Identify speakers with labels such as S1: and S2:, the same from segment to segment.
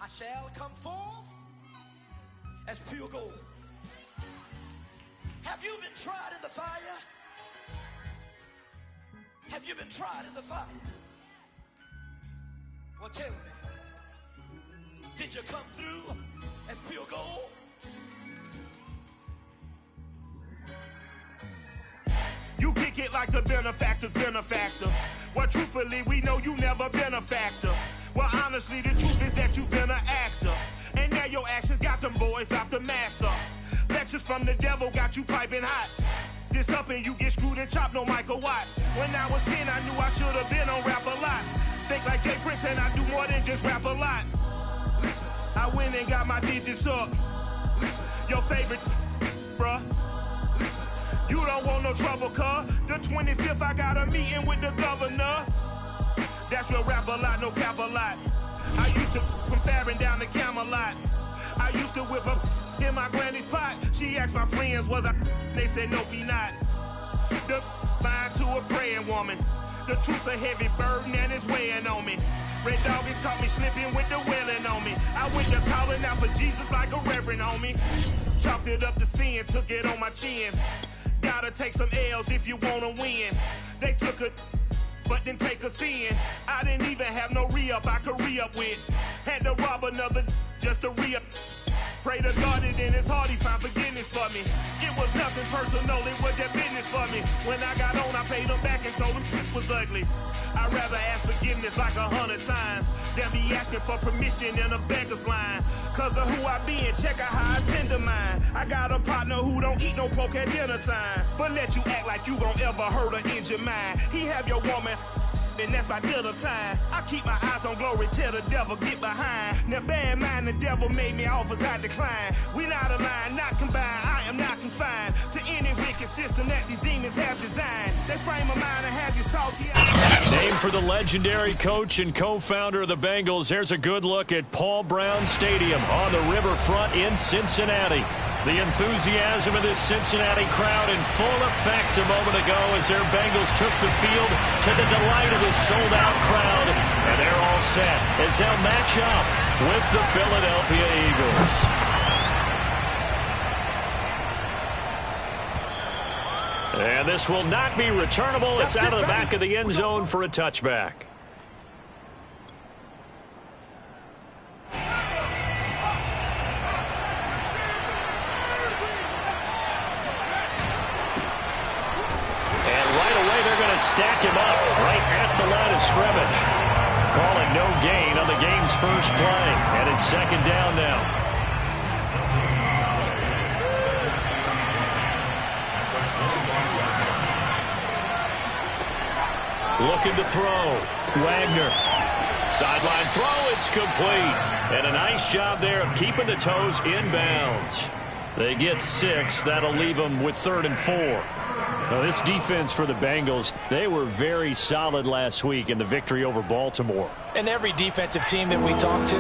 S1: I shall come forth as pure gold. Have you been tried in the fire? Have you been tried in the fire? Well, tell me, did you come through as pure gold?
S2: You kick it like the benefactor's benefactor. Well, truthfully, we know you never been a factor. Well, honestly, the truth is that you've been an actor. And now your actions got them boys drop the mask up. Lectures from the devil got you piping hot. This up and you get screwed and chopped, no Michael Watts. When I was 10, I knew I should have been on Rap a Lot. Think like Jay Prince and I do more than just rap a lot. Listen, I went and got my digits up. Listen, your favorite, bruh. Listen, you don't want no trouble, cuz. The 25th, I got a meeting with the governor. That's real rap a lot, no cap a lot. I used to from Farron down to Camelot. I used to whip up in my granny's pot. She asked my friends, was I? They said, nope, he not. The line to a praying woman. The truth's a heavy burden and it's weighing on me. Red Doggies caught me slipping with the wailing on me. I went to calling out for Jesus like a reverend homie. Chalked it up to sin, took it on my chin. Gotta take some L's if you wanna win. They took a but didn't take us in. I didn't even have no re-up I could re-up with. Had to rob another just to re-up. Pray to God that in his heart he found forgiveness for me. It was nothing personal, it was just business for me. When I got on, I paid him back and told him it was ugly. I'd rather ask forgiveness like 100 times than be asking for permission in a beggar's line. Cause of who I be and check out how I tend to mine. I got a partner who don't eat no pork at dinner time, but let you act like you gon' ever hurt or injure mine. He have your woman, and that's my dinner time. I keep my eyes on glory till the devil get behind. Now bear in mind the devil made me offers I decline. We not aligned, not combined, I am not confined to any wicked system that these demons have designed. They frame a mind and have you salty.
S3: Named for the legendary coach and co-founder of the Bengals, here's a good look at Paul Brown Stadium on the riverfront in Cincinnati. The enthusiasm of this Cincinnati crowd in full effect a moment ago as their Bengals took the field to the delight of a sold-out crowd. And they're all set as they'll match up with the Philadelphia Eagles. And this will not be returnable. It's out of the back of the end zone for a touchback. Stack him up right at the line of scrimmage. Calling no gain on the game's first play. And it's second down now. Looking to throw. Wagner. Sideline throw. It's complete. And a nice job there of keeping the toes inbounds. They get 6. That'll leave them with 3rd and 4. Now, this defense for the Bengals, they were very solid last week in the victory over Baltimore.
S4: And every defensive team that we talk to,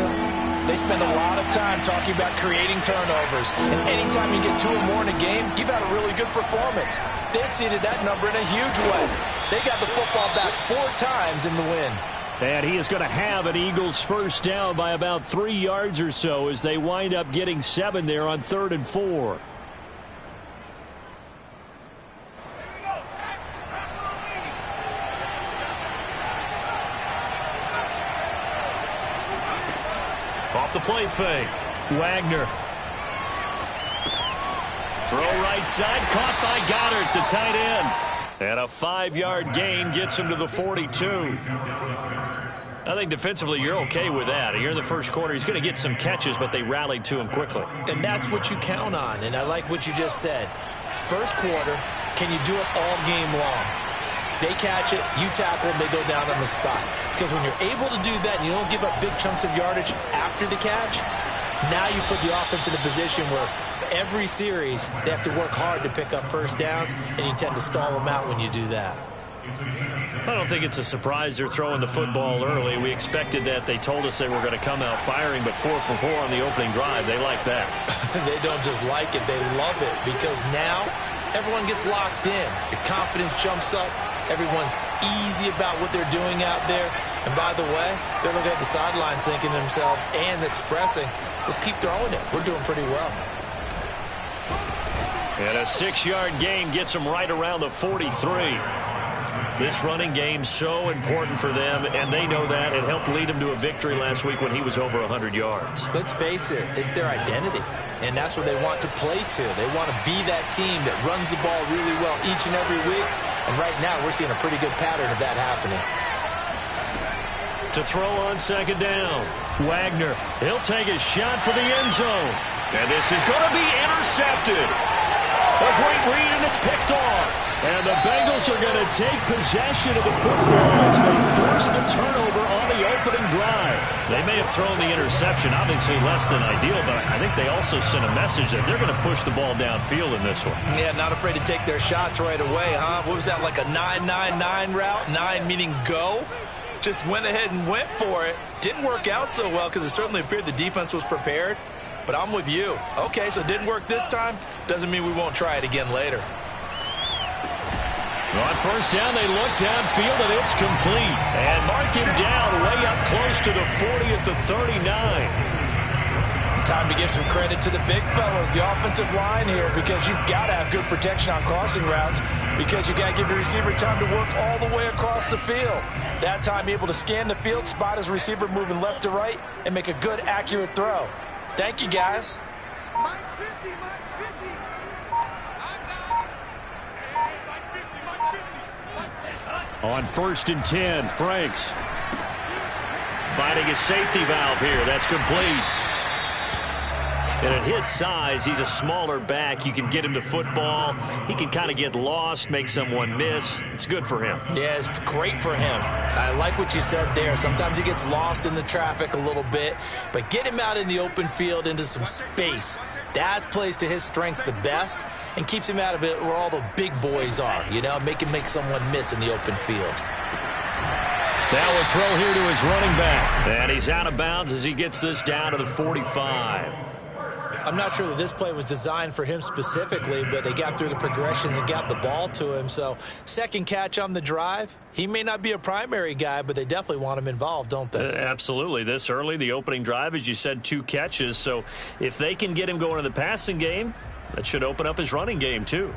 S4: they spend a lot of time talking about creating turnovers. And anytime you get 2 or more in a game, you've had a really good performance. They exceeded that number in a huge way. They got the football back 4 times in the win.
S3: And he is going to have an Eagles first down by about 3 yards or so as they wind up getting 7 there on 3rd and 4. Off the play fake. Wagner. Throw right side, caught by Goddard, the tight end. And a 5-yard gain gets him to the 42. I think defensively you're okay with that. Here in the first quarter, he's going to get some catches, but they rallied to him quickly.
S4: And that's what you count on, and I like what you just said. First quarter, can you do it all game long? They catch it, you tackle them, they go down on the spot. Because when you're able to do that and you don't give up big chunks of yardage after the catch, now you put the offense in a position where every series they have to work hard to pick up first downs, and you tend to stall them out when you do that.
S3: I don't think it's a surprise they're throwing the football early. We expected that. They told us they were going to come out firing, but 4 for 4 on the opening drive. They like that.
S4: They don't just like it, they love it, because now everyone gets locked in. Your confidence jumps up. Everyone's easy about what they're doing out there. And by the way, they're looking at the sideline thinking to themselves and expressing, just keep throwing it. We're doing pretty well.
S3: And a 6-yard gain gets them right around the 43. This running game's so important for them, and they know that. It helped lead them to a victory last week when he was over 100 yards.
S4: Let's face it, it's their identity, and that's what they want to play to. They want to be that team that runs the ball really well each and every week, and right now we're seeing a pretty good pattern of that happening.
S3: To throw on second down, Wagner, he'll take a shot for the end zone, and this is going to be intercepted. A great read, and it's picked off. And the Bengals are going to take possession of the football as they force the turnover on the opening drive. They may have thrown the interception, obviously less than ideal, but I think they also sent a message that they're going to push the ball downfield in this one.
S4: Yeah, not afraid to take their shots right away, huh? What was that, like a 9-9-9 route? 9 meaning go? Just went ahead and went for it. Didn't work out so well because it certainly appeared the defense was prepared. But I'm with you. Okay, so it didn't work this time. Doesn't mean we won't try it again later.
S3: On first down, they look downfield, and it's complete. And mark him down way up close to the 40 at the 39.
S5: Time to give some credit to the big fellas, the offensive line here, because you've got to have good protection on crossing routes, because you got to give your receiver time to work all the way across the field. That time, able to scan the field, spot his receiver moving left to right, and make a good, accurate throw. Thank you, guys.
S6: Mike's 50, Mike's 50.
S3: On first and 10, Franks finding a safety valve here. That's complete. And at his size, he's a smaller back. You can get him to football. He can kind of get lost, make someone miss. It's good for him.
S4: Yeah, it's great for him. I like what you said there. Sometimes he gets lost in the traffic a little bit, but get him out in the open field into some space. That plays to his strengths the best and keeps him out of it where all the big boys are, you know, make him make someone miss in the open field.
S3: Now a throw here to his running back. And he's out of bounds as he gets this down to the 45.
S4: I'm not sure that this play was designed for him specifically, but they got through the progressions and got the ball to him. So second catch on the drive. He may not be a primary guy, but they definitely want him involved, don't they?
S3: Absolutely. This early, the opening drive, as you said, 2 catches. So if they can get him going in the passing game, that should open up his running game too.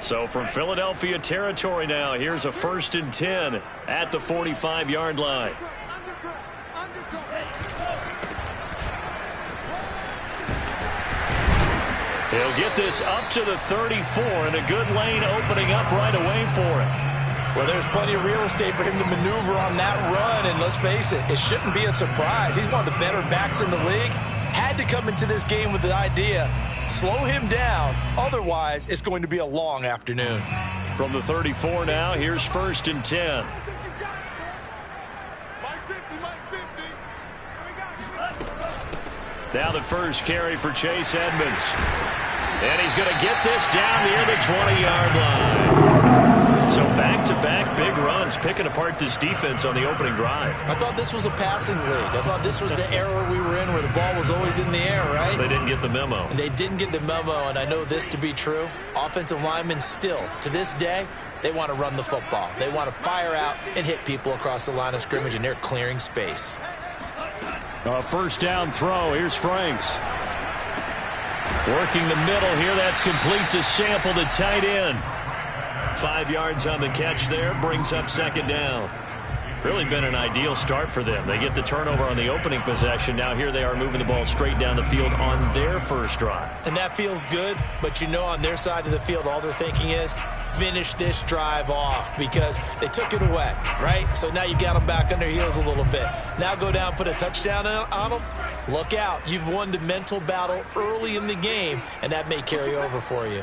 S3: So from Philadelphia territory now, here's a first and 10 at the 45-yard line. He'll get this up to the 34, and a good lane opening up right away for him.
S5: Well, there's plenty of real estate for him to maneuver on that run, and let's face it, it shouldn't be a surprise. He's one of the better backs in the league. Had to come into this game with the idea, slow him down, otherwise it's going to be a long afternoon.
S3: From the 34 now, here's first and 10. Now the first carry for Chase Edmonds. And he's going to get this down near the 20-yard line. So back-to-back big runs, picking apart this defense on the opening drive.
S4: I thought this was a passing league. I thought this was the era we were in where the ball was always in the air, right?
S3: They didn't get the memo.
S4: And they didn't get the memo, and I know this to be true. Offensive linemen still, to this day, they want to run the football. They want to fire out and hit people across the line of scrimmage, and they're clearing space.
S3: A first down throw. Here's Franks. Working the middle here. That's complete to Sample, the tight end. 5 yards on the catch there. Brings up second down. Really been an ideal start for them. They get the turnover on the opening possession. Now here they are moving the ball straight down the field on their first drive.
S4: And that feels good, but you know on their side of the field all they're thinking is finish this drive off because they took it away, right? So now you've got them back on their heels a little bit. Now go down, put a touchdown on them. Look out. You've won the mental battle early in the game, and that may carry over for you.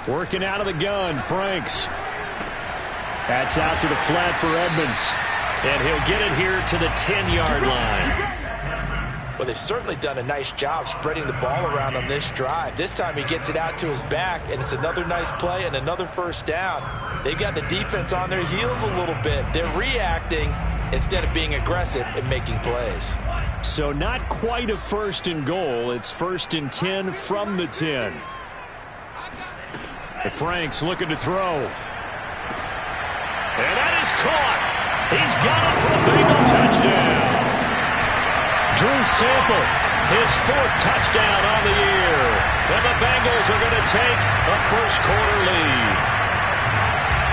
S3: Working out of the gun, Franks. That's out to the flat for Edmonds. And he'll get it here to the 10-yard line.
S5: Well, they've certainly done a nice job spreading the ball around on this drive. This time he gets it out to his back, and it's another nice play and another first down. They've got the defense on their heels a little bit. They're reacting instead of being aggressive and making plays.
S3: So not quite a first and goal. It's first and 10 from the 10. Frank's looking to throw. And that is caught. He's got it for a Bengal touchdown. Drew Sample, his 4th touchdown on the year. And the Bengals are going to take a first-quarter lead.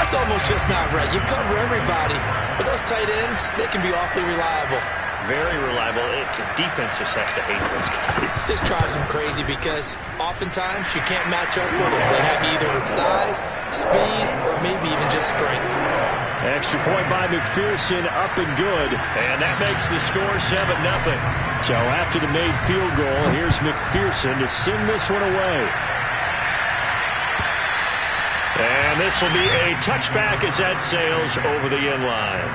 S4: That's almost just not right. You cover everybody, but those tight ends, they can be awfully reliable.
S3: Very reliable. The defense just has to hate those guys.
S4: This drives them crazy because oftentimes you can't match up with them. They have either with size, speed, or maybe even just strength.
S3: Extra point by McPherson, up and good. And that makes the score 7-0. So after the made field goal, here's McPherson to send this one away. And this will be a touchback as that sails over the end line.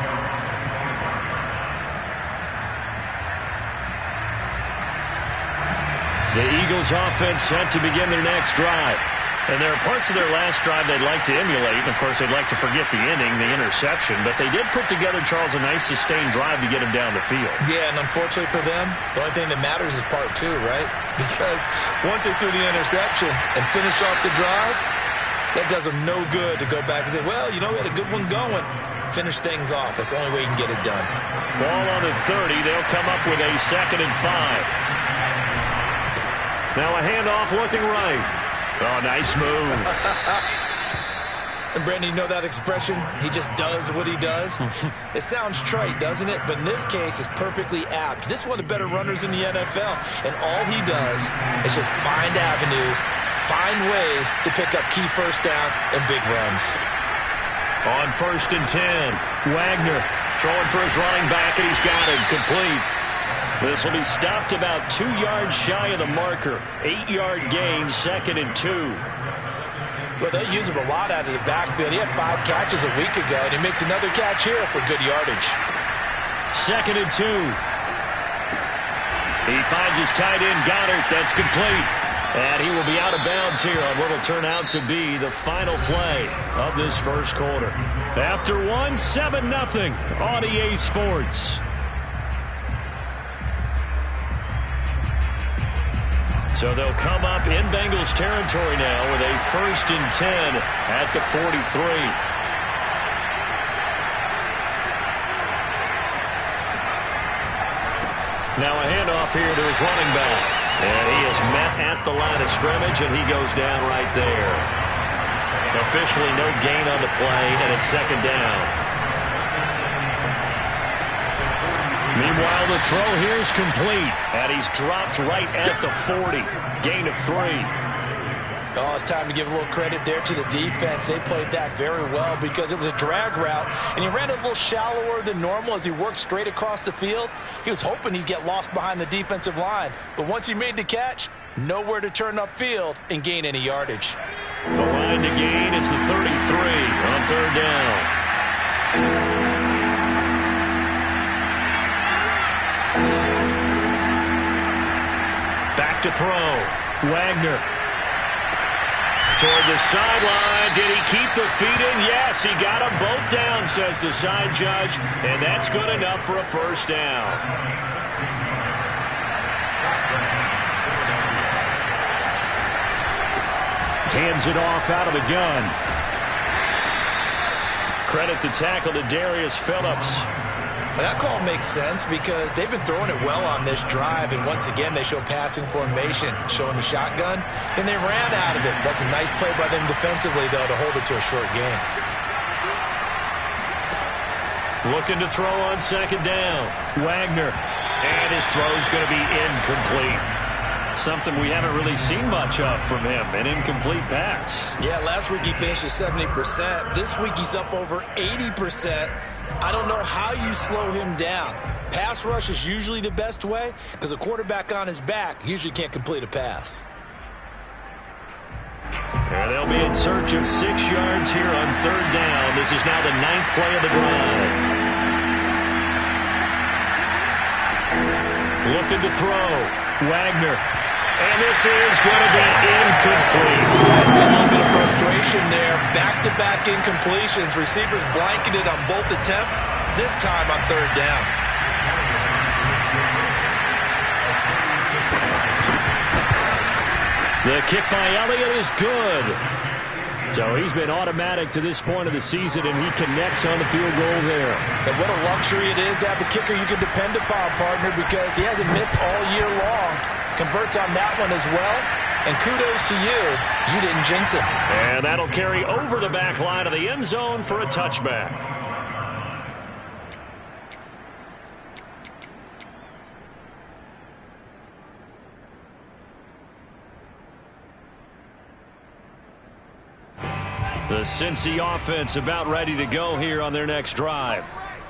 S3: The Eagles offense set to begin their next drive. And there are parts of their last drive they'd like to emulate. And, of course, they'd like to forget the inning, the interception. But they did put together, Charles, a nice sustained drive to get him down the field.
S4: Yeah, and unfortunately for them, the only thing that matters is part 2, right? Because once they threw the interception and finished off the drive, that does them no good to go back and say, well, you know, we had a good one going. Finish things off. That's the only way you can get it done.
S3: Ball on the 30. They'll come up with a 2nd and 5. Now a handoff looking right. Oh, nice move.
S4: And, Brandon, you know that expression? He just does what he does? It sounds trite, doesn't it? But in this case, it's perfectly apt. This is one of the better runners in the NFL. And all he does is just find avenues, find ways to pick up key first downs and big runs.
S3: On 1st and 10, Wagner throwing for his running back, and he's got it complete. This will be stopped about 2 yards shy of the marker. 8-yard gain, 2nd and 2.
S4: Well, they use him a lot out of the backfield. He had 5 catches a week ago, and he makes another catch here for good yardage.
S3: 2nd and 2. He finds his tight end, Goddard. That's complete. And he will be out of bounds here on what will turn out to be the final play of this first quarter. After 7-0 on EA Sports. So they'll come up in Bengals territory now with a 1st and 10 at the 43. Now a handoff here to his running back. And he is met at the line of scrimmage, and he goes down right there. Officially no gain on the play, and it's 2nd down. Meanwhile, the throw here is complete, and he's dropped right at the 40. Gain of 3.
S4: Oh, it's time to give a little credit there to the defense. They played that very well because it was a drag route, and he ran it a little shallower than normal as he worked straight across the field. He was hoping he'd get lost behind the defensive line, but once he made the catch, nowhere to turn upfield and gain any yardage.
S3: The line to gain is the 33 on 3rd down. Back to throw. Wagner. Toward the sideline. Did he keep the feet in? Yes, he got them both down, says the side judge. And that's good enough for a 1st down. Hands it off out of the gun. Credit the tackle to Darius Phillips.
S4: Well, that call makes sense because they've been throwing it well on this drive, and once again they show passing formation, showing the shotgun, and they ran out of it. That's a nice play by them defensively, though, to hold it to a short game.
S3: Looking to throw on 2nd down. Wagner. And his throw's going to be incomplete. Something we haven't really seen much of from him, an incomplete pass.
S4: Yeah, last week he finished at 70%. This week he's up over 80%. I don't know how you slow him down. Pass rush is usually the best way because a quarterback on his back usually can't complete a pass.
S3: And they'll be in search of 6 yards here on 3rd down. This is now the 9th play of the drive. Looking to throw. Wagner. And this is going to be incomplete.
S4: There's been a little bit of frustration there. Back-to-back incompletions. Receivers blanketed on both attempts, this time on 3rd down. The
S3: kick by Elliott is good. So he's been automatic to this point of the season, and he connects on the field goal there.
S5: And what a luxury it is to have a kicker you can depend upon, partner, because he hasn't missed all year long. Converts on that one as well. And kudos to you. You didn't jinx it.
S3: And that'll carry over the back line of the end zone for a touchback. The Cincy offense about ready to go here on their next drive.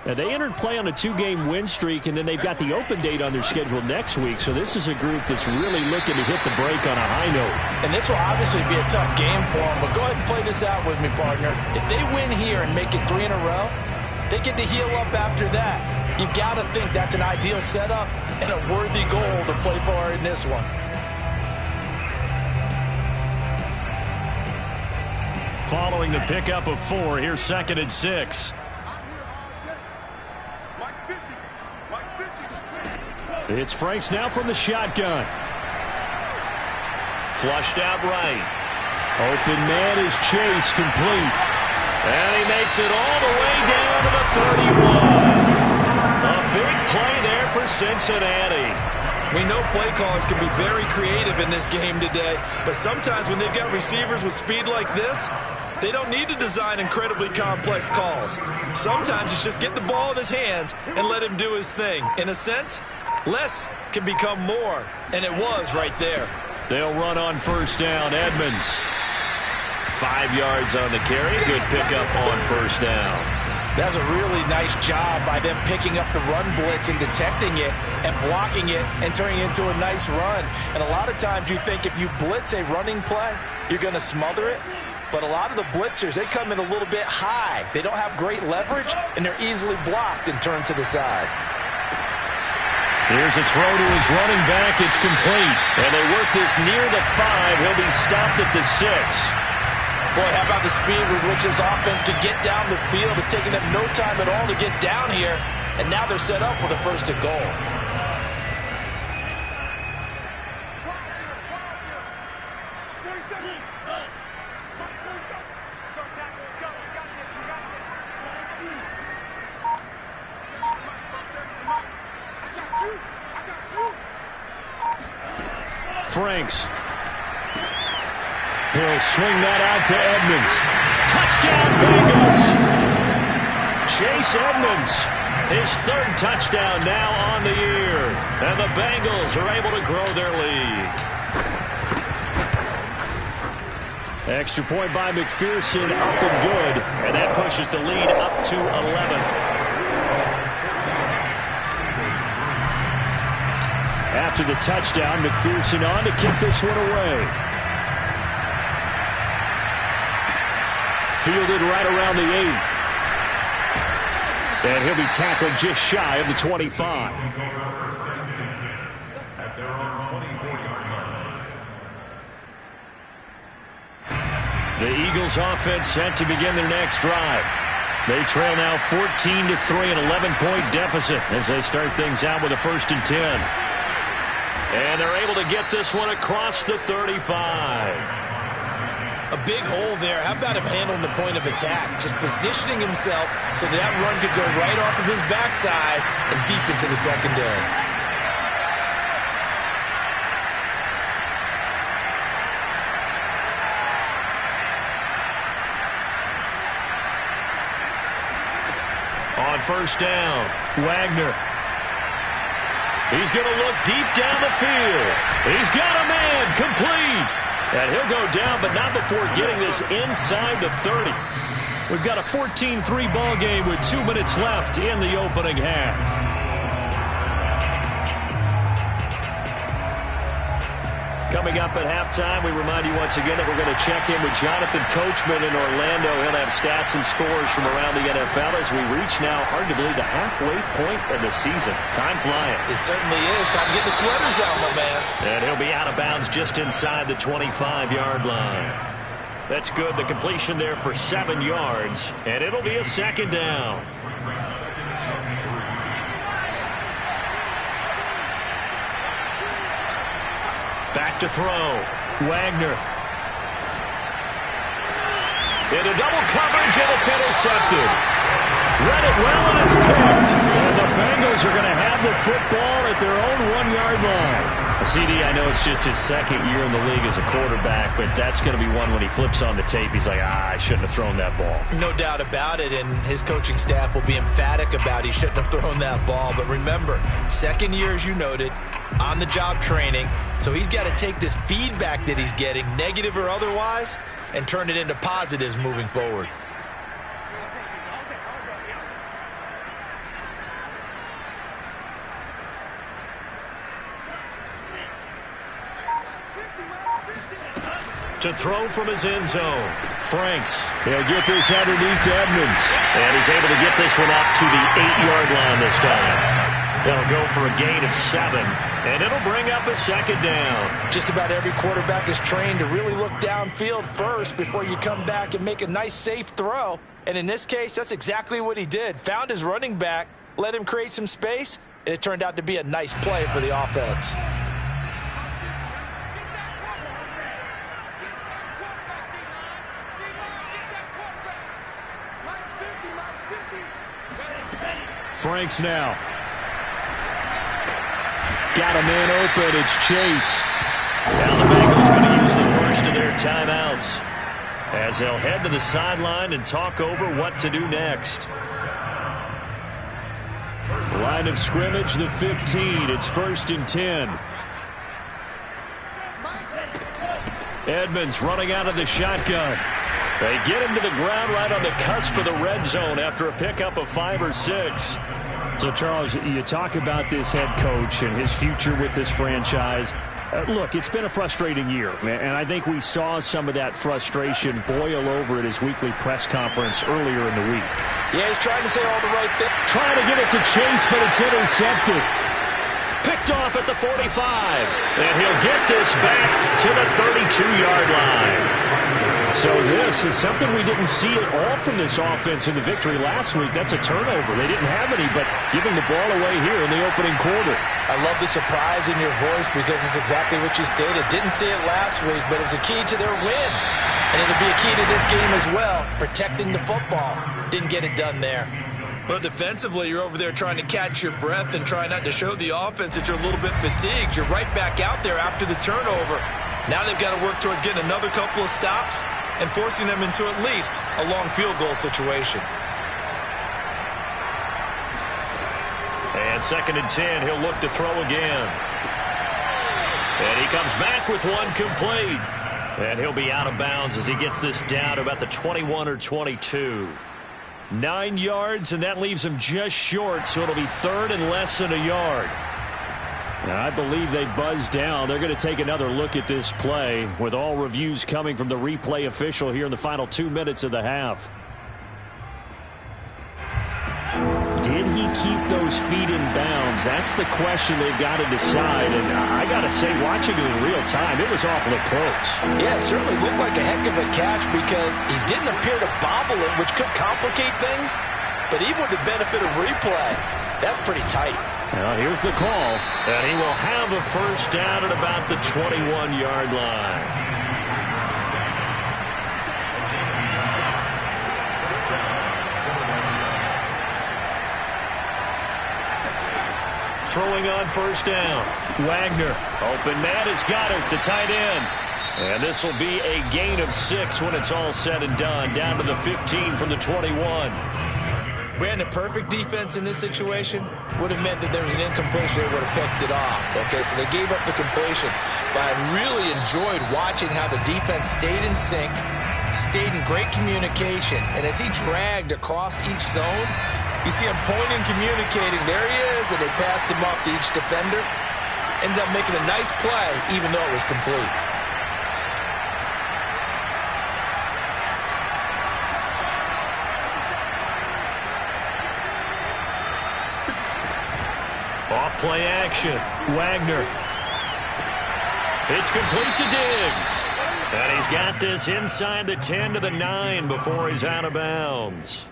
S3: Now, they entered play on a 2-game win streak, and then they've got the open date on their schedule next week. So this is a group that's really looking to hit the break on a high note.
S5: And this will obviously be a tough game for them, but go ahead and play this out with me, partner. If they win here and make it 3 in a row, they get to heal up after that. You've got to think that's an ideal setup and a worthy goal to play for in this one.
S3: Following the pickup of 4, here's 2nd and 6. It's Franks now from the shotgun. Flushed out right. Open man is Chase, complete. And he makes it all the way down to the 31. A big play there for Cincinnati.
S5: We know play callers can be very creative in this game today, but sometimes when they've got receivers with speed like this, they don't need to design incredibly complex calls. Sometimes it's just get the ball in his hands and let him do his thing. In a sense, less can become more, and it was right there.
S3: They'll run on first down. Edmonds. 5 yards on the carry. Good pickup on first down.
S5: That's a really nice job by them picking up the run blitz and detecting it and blocking it and turning it into a nice run. And a lot of times you think if you blitz a running play, you're going to smother it. But a lot of the blitzers, they come in a little bit high. They don't have great leverage, and they're easily blocked and turned to the side.
S3: Here's a throw to his running back. It's complete. And they work this near the 5. He'll be stopped at the 6.
S5: Boy, how about the speed with which this offense can get down the field? It's taking them no time at all to get down here. And now they're set up with a 1st and goal.
S3: Franks. He'll swing that out to Edmonds. Touchdown, Bengals. Chase Edmonds, his 3rd touchdown now on the year. And the Bengals are able to grow their lead. Extra point by McPherson, up and good. And that pushes the lead up to 11. After the touchdown, McPherson on to kick this one away. Fielded right around the 8. And he'll be tackled just shy of the 25. The Eagles offense set to begin their next drive. They trail now 14-3, an 11-point deficit as they start things out with a 1st and 10. And they're able to get this one across the 35.
S5: A big hole there. How about him handling the point of attack? Just positioning himself so that run could go right off of his backside and deep into the secondary.
S3: On first down, Wagner. He's going to look deep down the field. He's got a man, complete. And he'll go down, but not before getting this inside the 30. We've got a 14-3 ball game with 2 minutes left in the opening half. Coming up at halftime, we remind you once again that we're going to check in with Jonathan Coachman in Orlando. He'll have stats and scores from around the NFL as we reach now, hard to believe, the halfway point of the season. Time flying.
S5: It certainly is. Time to get the sweaters out, my man.
S3: And he'll be out of bounds just inside the 25-yard line. That's good. The completion there for 7 yards, and it'll be a 2nd down. Back to throw. Wagner. Into double coverage, and it's intercepted. Read it well, and it's picked. And the Bengals are going to have the football at their own 1-yard line. CD, I know it's just his second year in the league as a quarterback, but that's going to be one when he flips on the tape, he's like, I shouldn't have thrown that ball.
S4: No doubt about it, and his coaching staff will be emphatic about he shouldn't have thrown that ball. But remember, second year, as you noted, on-the-job training, so he's got to take this feedback that he's getting, negative or otherwise, and turn it into positives moving forward.
S3: To throw from his end zone. Franks. He'll get this underneath to Edmonds. And he's able to get this one up to the 8-yard line this time. They'll go for a gain of 7. And it'll bring up a second down.
S4: Just about every quarterback is trained to really look downfield first before you come back and make a nice, safe throw. And in this case, that's exactly what he did. Found his running back, let him create some space, and it turned out to be a nice play for the offense.
S3: Franks now. Got a man open. It's Chase. Now the Bengals going to use the first of their timeouts as they'll head to the sideline and talk over what to do next. Line of scrimmage, the 15. It's 1st and 10. Edmonds running out of the shotgun. They get him to the ground right on the cusp of the red zone after a pickup of 5 or 6. So, Charles, you talk about this head coach and his future with this franchise. Look, it's been a frustrating year, and I think we saw some of that frustration boil over at his weekly press conference earlier in the week.
S4: Yeah, he's trying to say all the right things.
S3: Trying to get it to Chase, but it's intercepted. Picked off at the 45, and he'll get this back to the 32-yard line. So this is something we didn't see at all from this offense in the victory last week. That's a turnover. They didn't have any, but giving the ball away here in the opening quarter.
S4: I love the surprise in your voice because it's exactly what you stated. Didn't see it last week, but it was a key to their win. And it'll be a key to this game as well, protecting the football. Didn't get it done there. Well, defensively, you're over there trying to catch your breath and try not to show the offense that you're a little bit fatigued. You're right back out there after the turnover. Now they've got to work towards getting another couple of stops and forcing them into at least a long field goal situation.
S3: And 2nd and 10, he'll look to throw again. And he comes back with one complete. And he'll be out of bounds as he gets this down to about the 21 or 22. 9 yards, and that leaves him just short, so it'll be 3rd and less than a yard. Now, I believe they buzzed down. They're going to take another look at this play with all reviews coming from the replay official here in the final 2 minutes of the half. Did he keep those feet in bounds? That's the question they've got to decide. And I got to say, watching it in real time, it was awfully close.
S4: Yeah, it certainly looked like a heck of a catch because he didn't appear to bobble it, which could complicate things. But even with the benefit of replay, that's pretty tight.
S3: Well, here's the call, and he will have a first down at about the 21-yard line. Throwing on first down. Wagner. Open man has got it, the tight end. And this will be a gain of 6 when it's all said and done. Down to the 15 from the 21.
S4: Brandon, perfect defense in this situation would have meant that there was an incompletion. They would have picked it off. Okay, so they gave up the completion. But I really enjoyed watching how the defense stayed in sync, stayed in great communication. And as he dragged across each zone, you see him pointing, communicating. There he is, and they passed him off to each defender. Ended up making a nice play, even though it was complete.
S3: Off play action. Wagner. It's complete to Diggs. And he's got this inside the 10 to the 9 before he's out of bounds.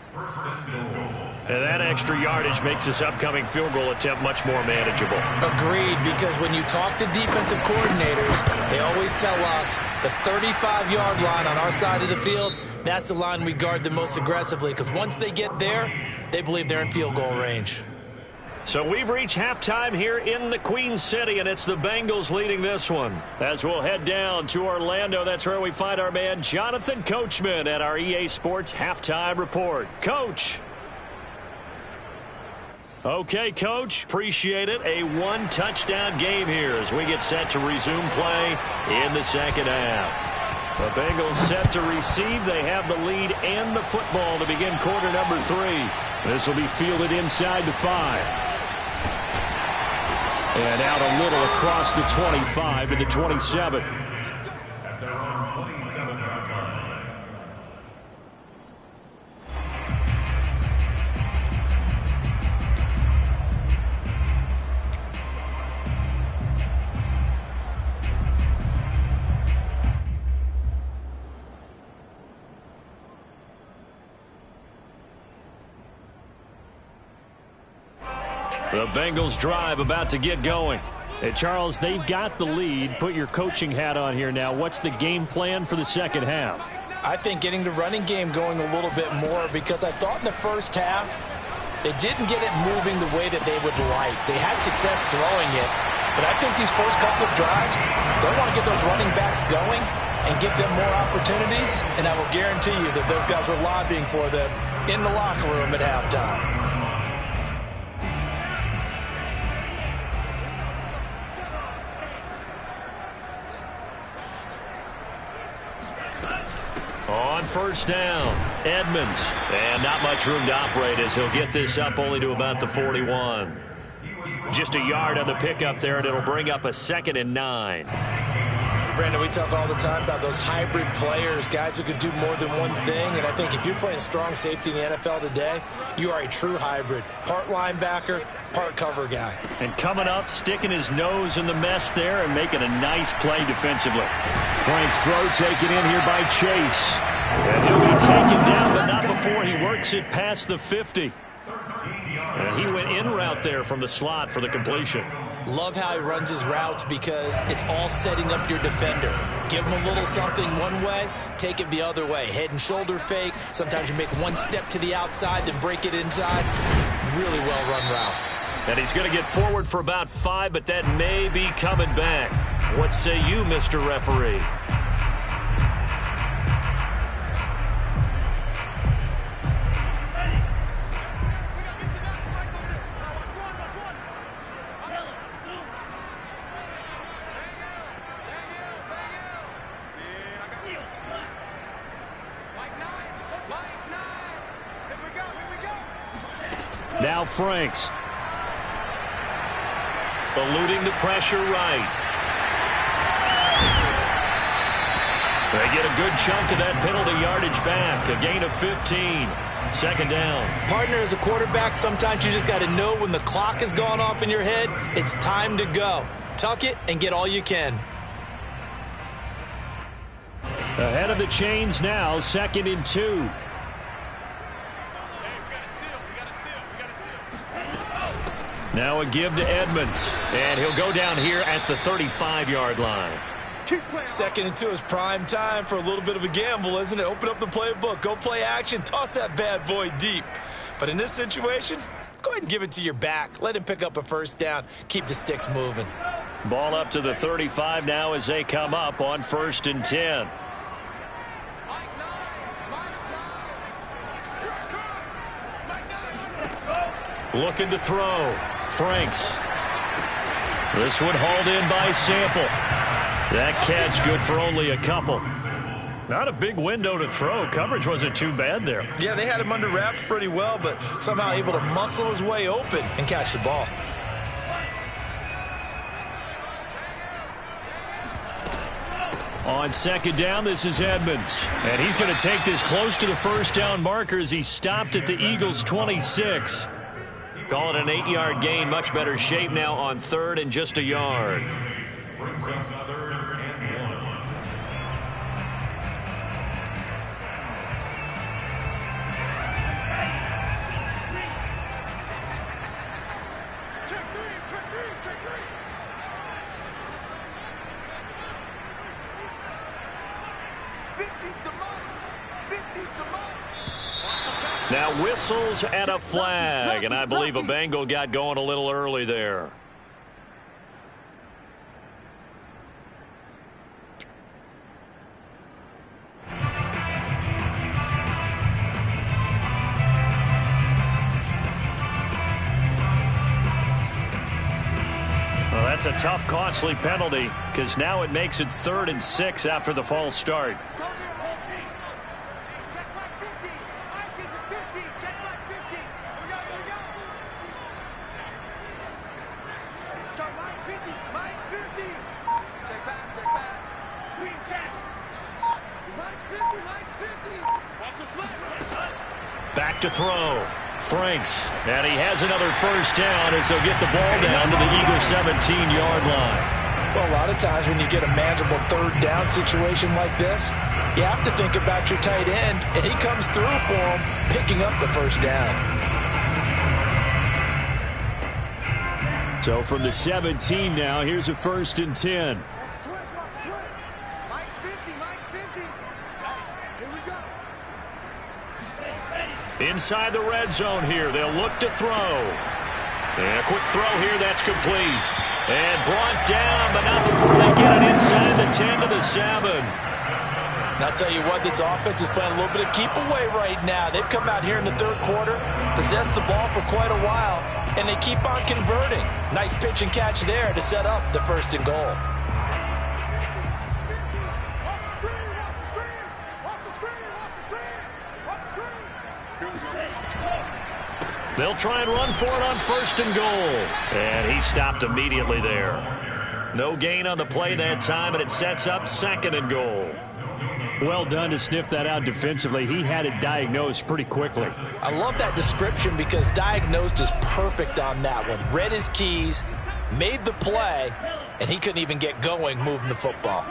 S3: And that extra yardage makes this upcoming field goal attempt much more manageable.
S4: Agreed, because when you talk to defensive coordinators, they always tell us the 35-yard line on our side of the field, that's the line we guard the most aggressively, because once they get there, they believe they're in field goal range.
S3: So we've reached halftime here in the Queen City, and it's the Bengals leading this one. As we'll head down to Orlando, that's where we find our man Jonathan Coachman at our EA Sports Halftime Report. Coach. Okay, Coach, appreciate it. A one-touchdown game here as we get set to resume play in the second half. The Bengals set to receive. They have the lead and the football to begin quarter number 3. This will be fielded inside the 5. And out a little across the 25 to the 27.
S7: At their own 27-yard line.
S3: The Bengals drive about to get going. Hey, Charles, they've got the lead. Put your coaching hat on here now. What's the game plan for the second half?
S5: I think getting the running game going a little bit more, because I thought in the first half they didn't get it moving the way that they would like. They had success throwing it, but I think these first couple of drives, they want to get those running backs going and give them more opportunities, and I will guarantee you that those guys were lobbying for them in the locker room at halftime.
S3: On first down, Edmonds. And not much room to operate as he'll get this up only to about the 41. Just a yard on the pickup there, and it'll bring up a 2nd and 9.
S4: Brandon, we talk all the time about those hybrid players, guys who could do more than one thing, and I think if you're playing strong safety in the NFL today, you are a true hybrid. Part linebacker, part cover guy.
S3: And coming up, sticking his nose in the mess there and making a nice play defensively. Frank's throw taken in here by Chase. And he'll be taken down, but not before he works it past the 50. And he went in route there from the slot for the completion.
S4: Love how he runs his routes because it's all setting up your defender. Give him a little something one way, take it the other way. Head and shoulder fake. Sometimes you make one step to the outside, then break it inside. Really well-run route.
S3: And he's going to get forward for about 5, but that may be coming back. What say you, Mr. Referee? Now Franks. Eluding the pressure right. They get a good chunk of that penalty yardage back. A gain of 15. Second down.
S4: Partner, as a quarterback, sometimes you just got to know when the clock has gone off in your head, it's time to go. Tuck it and get all you can.
S3: Ahead of the chains now, 2nd and 2. Now a give to Edmonds, and he'll go down here at the 35-yard line.
S4: 2nd and 2 is prime time for a little bit of a gamble, isn't it? Open up the playbook, go play action, toss that bad boy deep. But in this situation, go ahead and give it to your back. Let him pick up a first down. Keep the sticks moving.
S3: Ball up to the 35 now as they come up on 1st and 10. Looking to throw. Franks. This one hauled in by Sample. That catch good for only a couple. Not a big window to throw. Coverage wasn't too bad there.
S4: Yeah, they had him under wraps pretty well, but somehow able to muscle his way open and catch the ball.
S3: On 2nd down, this is Edmonds. And he's going to take this close to the first down marker as he stopped at the Eagles' 26. Call it an 8-yard gain. Much better shape now on 3rd and just a yard.
S7: Brings up 3rd and 1.
S3: Now whistles and a flag, and I believe a Bengal got going a little early there. Well, that's a tough, costly penalty because now it makes it 3rd and 6 after the false start. Back to throw. Franks, and he has another first down as they'll get the ball down to the Eagles' 17-yard line.
S5: Well, a lot of times when you get a manageable 3rd down situation like this, you have to think about your tight end, and he comes through for him, picking up the first down.
S3: So from the 17 now, here's a 1st and 10. Inside the red zone here. They'll look to throw. And a quick throw here. That's complete. And brought down, but not before they get it inside the 10 to the 7.
S5: And I'll tell you what, this offense is playing a little bit of keep away right now. They've come out here in the 3rd quarter, possessed the ball for quite a while, and they keep on converting. Nice pitch and catch there to set up the 1st and goal.
S3: They'll try and run for it on 1st and goal. And he stopped immediately there. No gain on the play that time, and it sets up 2nd and goal. Well done to sniff that out defensively. He had it diagnosed pretty quickly.
S5: I love that description because diagnosed is perfect on that one. Read his keys, made the play, and he couldn't even get going moving the football.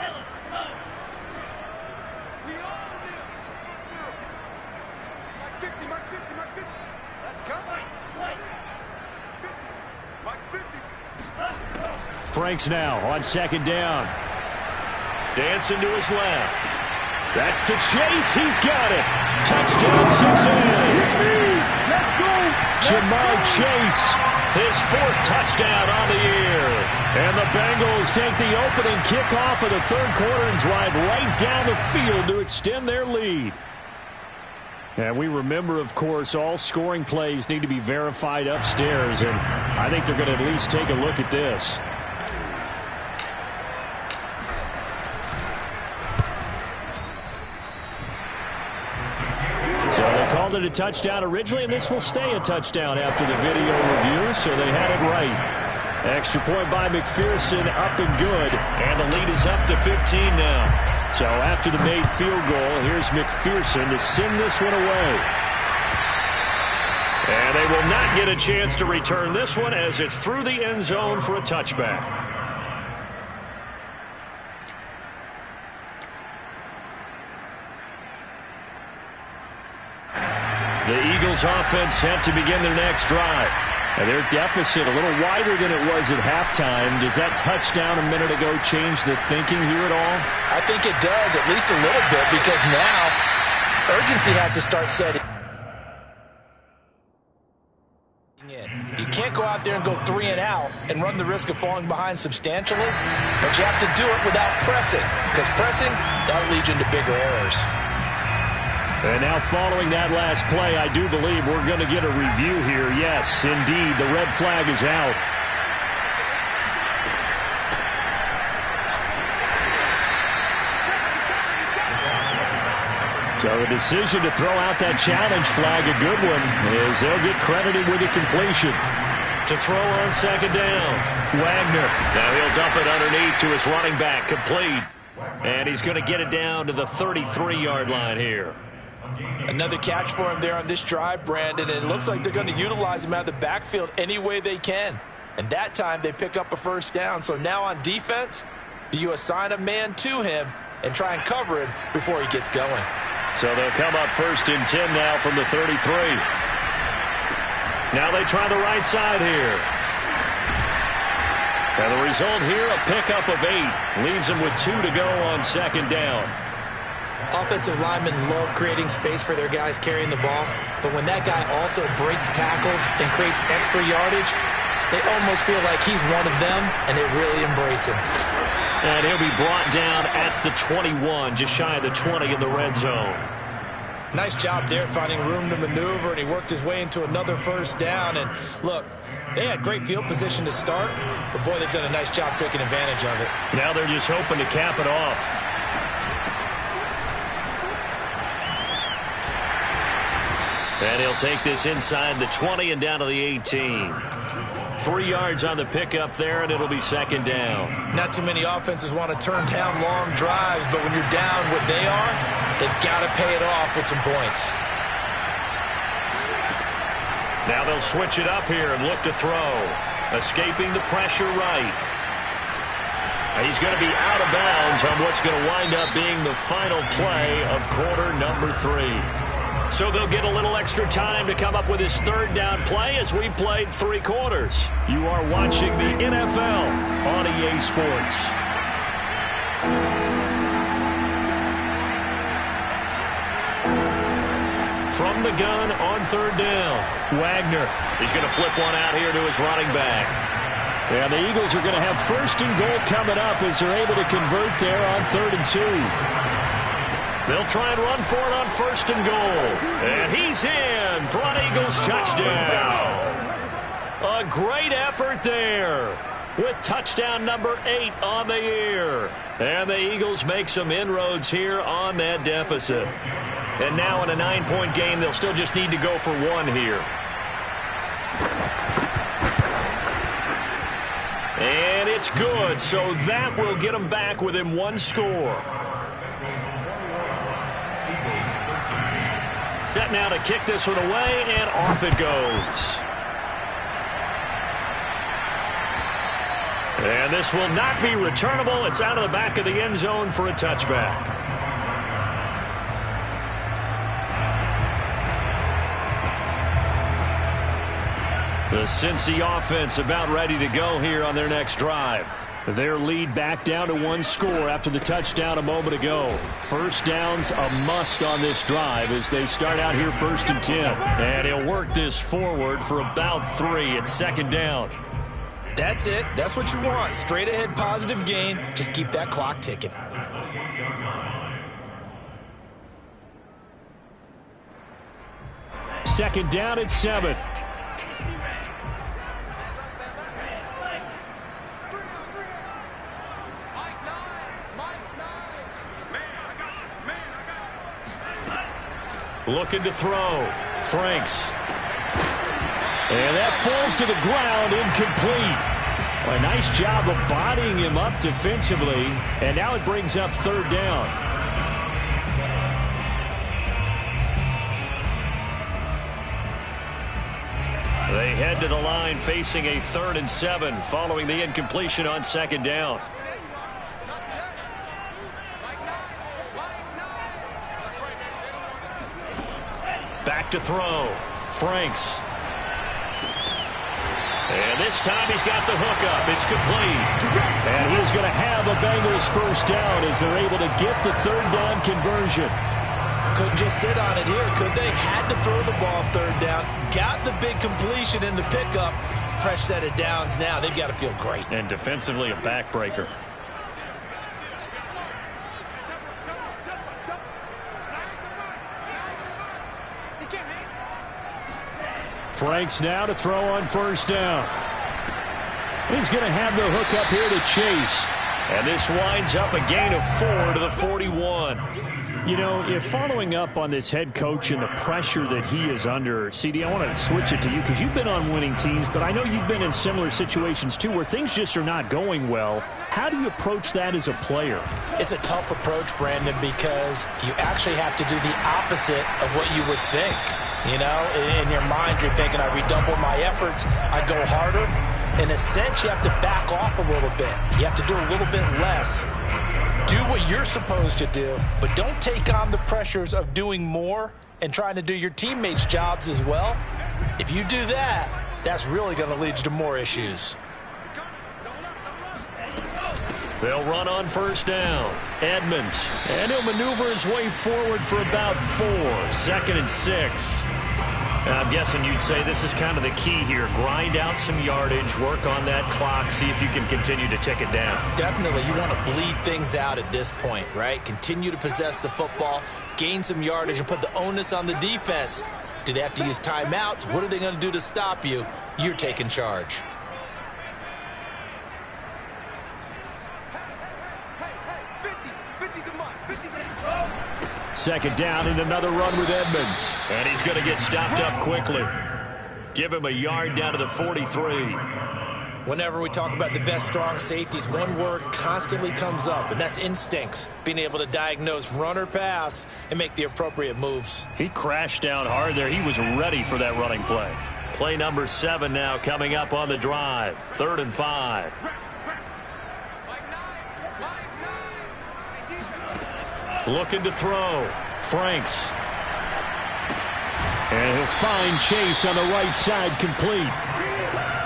S3: Franks now on 2nd down. Dancing to his left. That's to Chase. He's got it. Touchdown, Cincinnati.
S6: Let's go.
S3: Jamar Chase, his 4th touchdown on the year. And the Bengals take the opening kickoff of the 3rd quarter and drive right down the field to extend their lead. And we remember, of course, all scoring plays need to be verified upstairs, and I think they're going to at least take a look at this. So they called it a touchdown originally, and this will stay a touchdown after the video review, so they had it right. Extra point by McPherson, up and good, and the lead is up to 15 now. So after the made field goal, here's McPherson to send this one away. And they will not get a chance to return this one as it's through the end zone for a touchback. The Eagles offense set to begin their next drive. And their deficit a little wider than it was at halftime. Does that touchdown a minute ago change the thinking here at all?
S5: I think it does, at least a little bit, because now urgency has to start setting in. You can't go out there and go 3 and out and run the risk of falling behind substantially, but you have to do it without pressing, because pressing, that'll lead you into bigger errors.
S3: And now following that last play, I do believe we're going to get a review here. Yes, indeed, the red flag is out. So the decision to throw out that challenge flag, a good one, as they'll get credited with a completion. To throw on 2nd down, Wagner. Now he'll dump it underneath to his running back, complete. And he's going to get it down to the 33-yard line here.
S5: Another catch for him there on this drive, Brandon, and it looks like they're going to utilize him out of the backfield any way they can. And that time they pick up a first down. So now on defense, do you assign a man to him and try and cover him before he gets going?
S3: So they'll come up 1st and 10 now from the 33. Now they try the right side here. And the result here, a pickup of 8. Leaves them with 2 to go on 2nd down.
S4: Offensive linemen love creating space for their guys carrying the ball, but when that guy also breaks tackles and creates extra yardage, they almost feel like he's one of them, and they really embrace him.
S3: And he'll be brought down at the 21, just shy of the 20 in the red zone.
S4: Nice job there finding room to maneuver, and he worked his way into another first down. And look, they had great field position to start, but boy, they've done a nice job taking advantage of it.
S3: Now they're just hoping to cap it off. And he'll take this inside the 20 and down to the 18. 3 yards on the pickup there, and it'll be second down.
S4: Not too many offenses want to turn down long drives, but when you're down what they are, they've got to pay it off with some points.
S3: Now they'll switch it up here and look to throw. Escaping the pressure right. He's going to be out of bounds on what's going to wind up being the final play of quarter number 3. So they'll get a little extra time to come up with his third down play as we've played 3 quarters. You are watching the NFL on EA Sports. From the gun on third down, Wagner. He's going to flip one out here to his running back. And the Eagles are going to have first and goal coming up as they're able to convert there on 3rd and 2. They'll try and run for it on first and goal. And he's in for an Eagles touchdown. A great effort there with touchdown number 8 on the year. And the Eagles make some inroads here on that deficit. And now in a 9-point game, they'll still just need to go for 1 here. And it's good, so that will get them back within 1 score. Set now to kick this one away, and off it goes. And this will not be returnable. It's out of the back of the end zone for a touchback. The Cincy offense about ready to go here on their next drive. Their lead back down to 1 score after the touchdown a moment ago. First down's a must on this drive as they start out here 1st and 10. And he'll work this forward for about 3 at second down.
S4: That's it. That's what you want. Straight ahead positive gain. Just keep that clock ticking.
S3: Second down at 7. Looking to throw. Franks. And that falls to the ground, incomplete. A nice job of bodying him up defensively. And now it brings up 3rd down. They head to the line facing a 3rd and 7 following the incompletion on 2nd down. Back to throw. Franks. And this time he's got the hookup. It's complete. And he's going to have a Bengals first down as they're able to get the 3rd down conversion.
S4: Couldn't just sit on it here, could they? Had to throw the ball on 3rd down. Got the big completion in the pickup. Fresh set of downs now. They've got to feel great.
S3: And defensively a backbreaker. Franks now to throw on 1st down. He's going to have the hook up here to Chase. And this winds up a gain of 4 to the 41. You know, if following up on this head coach and the pressure that he is under, CD, I want to switch it to you because you've been on winning teams, but I know you've been in similar situations too where things just are not going well. How do you approach that as a player?
S4: It's a tough approach, Brandon, because you actually have to do the opposite of what you would think. You know, in your mind, you're thinking, I redouble my efforts, I go harder. In a sense, you have to back off a little bit. You have to do a little bit less. Do what you're supposed to do, but don't take on the pressures of doing more and trying to do your teammates' jobs as well. If you do that, that's really going to lead you to more issues.
S3: They'll run on first down. Edmonds. And he'll maneuver his way forward for about 4. 2nd and 6. I'm guessing you'd say this is kind of the key here. Grind out some yardage, work on that clock, see if you can continue to tick it down.
S4: Definitely. You want to bleed things out at this point, right? Continue to possess the football, gain some yardage, and put the onus on the defense. Do they have to use timeouts? What are they going to do to stop you? You're taking charge.
S3: Second down and another run with Edmonds. And he's going to get stopped up quickly. Give him a yard down to the 43.
S4: Whenever we talk about the best strong safeties, one word constantly comes up, and that's instincts. Being able to diagnose run or pass and make the appropriate moves.
S3: He crashed down hard there. He was ready for that running play. Play number 7 now coming up on the drive. 3rd and 5. Looking to throw. Franks. And he'll find Chase on the right side, complete.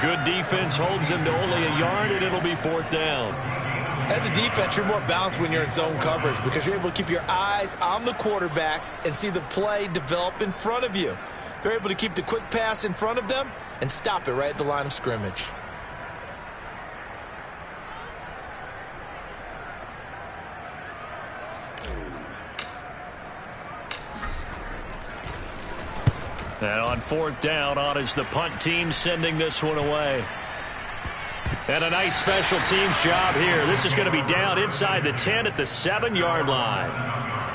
S3: Good defense holds him to only a yard, and it'll be 4th down.
S4: As a defense, you're more balanced when you're in zone coverage because you're able to keep your eyes on the quarterback and see the play develop in front of you. They're able to keep the quick pass in front of them and stop it right at the line of scrimmage.
S3: And on 4th down, on is the punt team sending this one away. And a nice special teams job here. This is going to be down inside the 10 at the 7-yard line.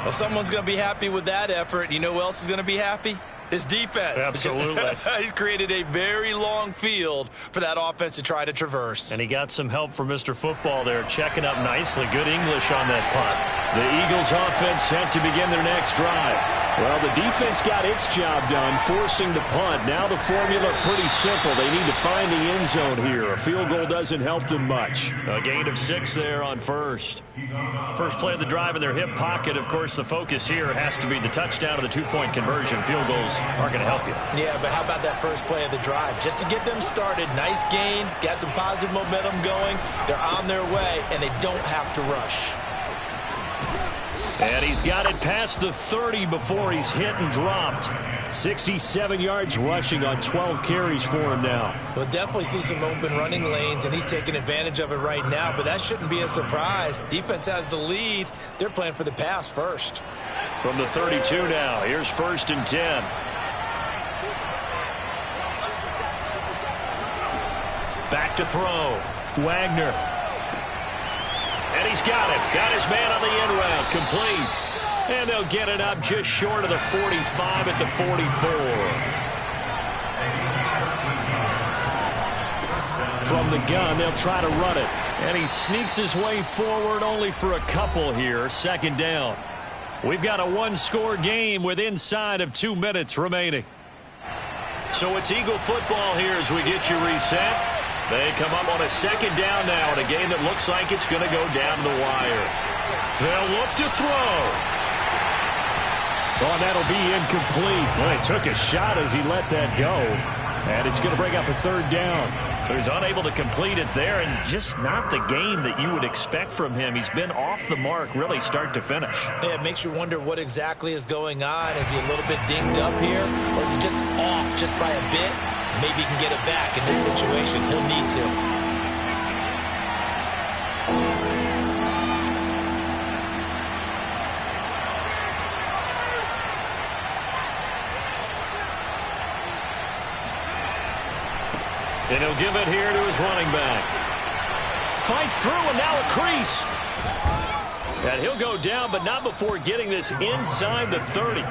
S4: Well, someone's going to be happy with that effort. You know who else is going to be happy? His defense.
S3: Absolutely.
S4: He's created a very long field for that offense to try to traverse.
S3: And he got some help from Mr. Football there, checking up nicely. Good English on that punt. The Eagles offense set to begin their next drive. Well, the defense got its job done, forcing the punt. Now the formula pretty simple. They need to find the end zone here. A field goal doesn't help them much. A gain of 6 there on first. First play of the drive in their hip pocket. Of course, the focus here has to be the touchdown of the 2-point conversion. Field goals aren't going to help you.
S4: Yeah, but how about that first play of the drive? Just to get them started, nice gain, got some positive momentum going. They're on their way, and they don't have to rush.
S3: And he's got it past the 30 before he's hit and dropped. 67 yards rushing on 12 carries for him now.
S4: We'll definitely see some open running lanes, and he's taking advantage of it right now, but that shouldn't be a surprise. Defense has the lead. They're playing for the pass first.
S3: From the 32 now, here's 1st and 10. Back to throw. Wagner. And he's got it. Got his man on the end route. Complete. And they'll get it up just short of the 45 at the 44. From the gun, they'll try to run it. And he sneaks his way forward only for a couple here. 2nd down. We've got a 1-score game with inside of 2 minutes remaining. So it's Eagle football here as we get you reset. They come up on a 2nd down now in a game that looks like it's going to go down the wire. They'll look to throw. Oh, that'll be incomplete. Well, he took a shot as he let that go. And it's going to bring up a 3rd down. So he's unable to complete it there, and just not the game that you would expect from him. He's been off the mark really start to finish.
S4: Yeah, it makes you wonder what exactly is going on. Is he a little bit dinged up here, or is he just off just by a bit? Maybe he can get it back in this situation. He'll need to.
S3: And he'll give it here to his running back. Fights through, and now a crease. And he'll go down, but not before getting this inside the 30.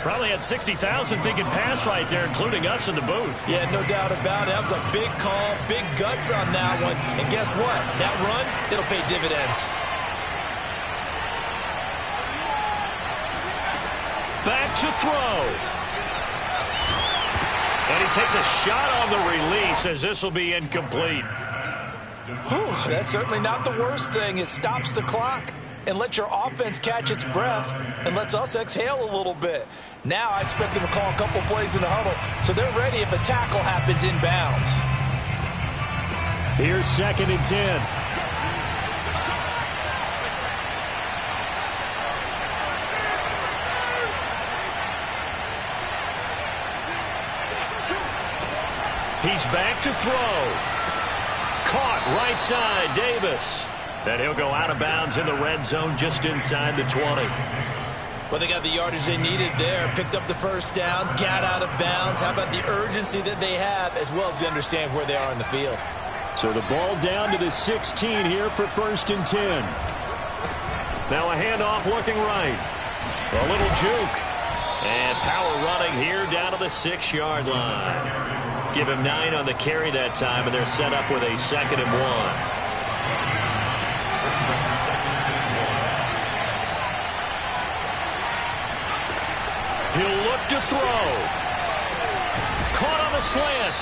S3: Probably had 60,000 thinking pass right there, including us in the booth.
S4: Yeah, no doubt about it. That was a big call, big guts on that one. And guess what? That run, it'll pay dividends.
S3: Back to throw. And he takes a shot on the release as this will be incomplete.
S5: Whew, that's certainly not the worst thing. It stops the clock and lets your offense catch its breath and lets us exhale a little bit. Now I expect them to call a couple plays in the huddle so they're ready if a tackle happens inbounds.
S3: Here's 2nd and 10. He's back to throw. Caught right side, Davis. And he'll go out of bounds in the red zone just inside the 20.
S4: Well, they got the yardage they needed there. Picked up the first down, got out of bounds. How about the urgency that they have, as well as they understand where they are in the field?
S3: So the ball down to the 16 here for 1st and 10. Now a handoff looking right. A little juke. And power running here down to the 6-yard line. Give him 9 on the carry that time, and they're set up with a 2nd and 1. He'll look to throw. Caught on the slant.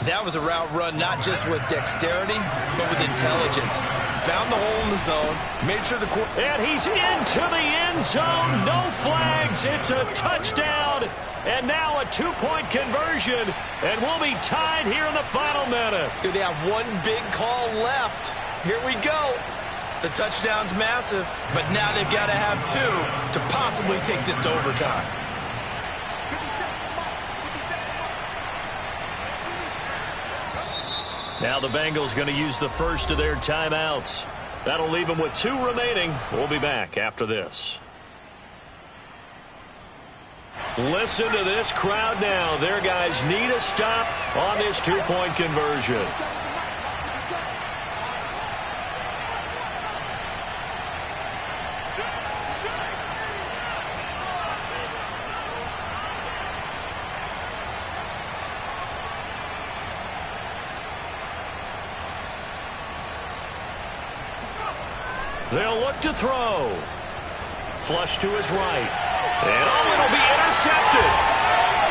S4: That was a route run not just with dexterity, but with intelligence. Found the hole in the zone, made sure the
S3: and he's into the end zone. No flags. It's a touchdown. And now a 2-point conversion. And we'll be tied here in the final minute.
S4: Do they have one big call left? Here we go. The touchdown's massive, but now they've got to have 2 to possibly take this to overtime.
S3: Now the Bengals going to use the first of their timeouts. That'll leave them with 2 remaining. We'll be back after this. Listen to this crowd now. Their guys need a stop on this 2-point conversion. They'll look to throw. Flush to his right. And it'll be intercepted.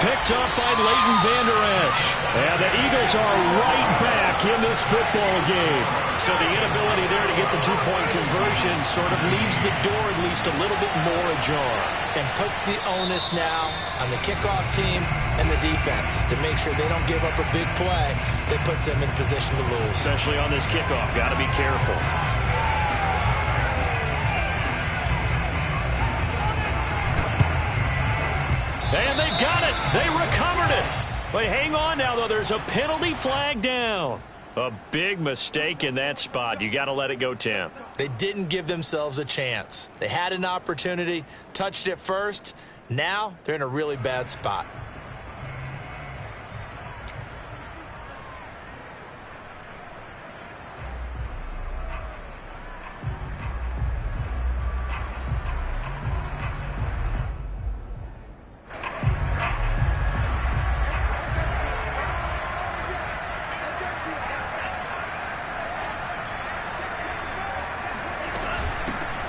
S3: Picked up by Leighton Vander Esch. And the Eagles are right back in this football game. So the inability there to get the 2-point conversion sort of leaves the door at least a little bit more ajar.
S4: And puts the onus now on the kickoff team and the defense to make sure they don't give up a big play that puts them in position to lose.
S3: Especially on this kickoff. Got to be careful. And they've got it. They recovered it. But hang on now, though. There's a penalty flag down. A big mistake in that spot. You got to let it go, Tim.
S4: They didn't give themselves a chance. They had an opportunity, touched it first. Now they're in a really bad spot.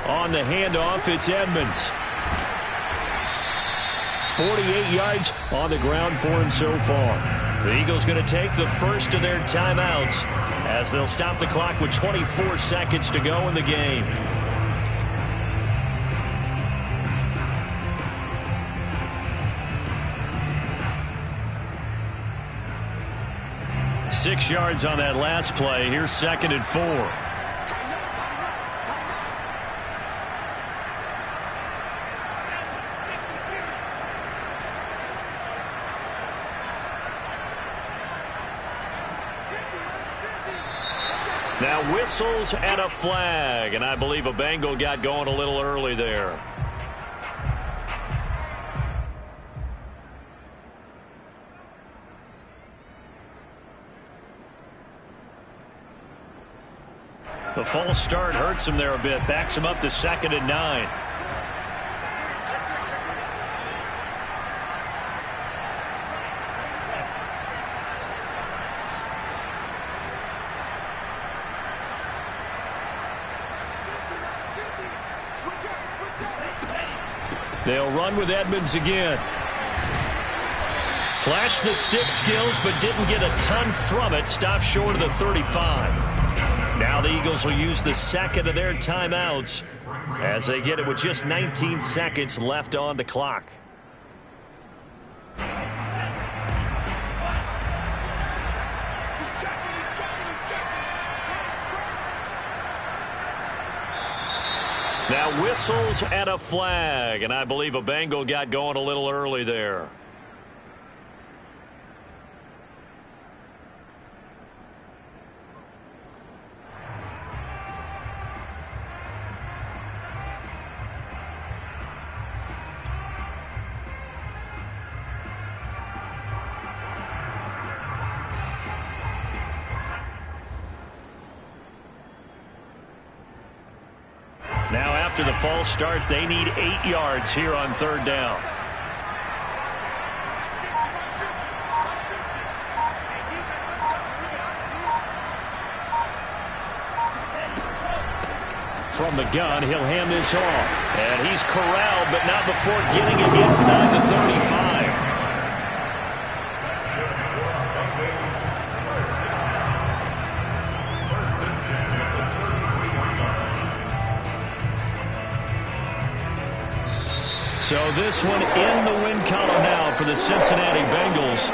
S3: On the handoff, it's Edmonds. 48 yards on the ground for him so far. The Eagles going to take the first of their timeouts as they'll stop the clock with 24 seconds to go in the game. Six yards on that last play. Here's 2nd and 4. Now whistles and a flag, and I believe a Bengal got going a little early there. The false start hurts him there a bit, backs him up to 2nd and 9. They'll run with Edmonds again. Flashed the stick skills, but didn't get a ton from it. Stopped short of the 35. Now the Eagles will use the second of their timeouts as they get it with just 19 seconds left on the clock. Now whistles and a flag, and I believe a Bengal got going a little early there. after the false start. They need 8 yards here on 3rd down. From the gun, he'll hand this off. And he's corralled, but not before getting it inside the 35. So this one in the win column now for the Cincinnati Bengals.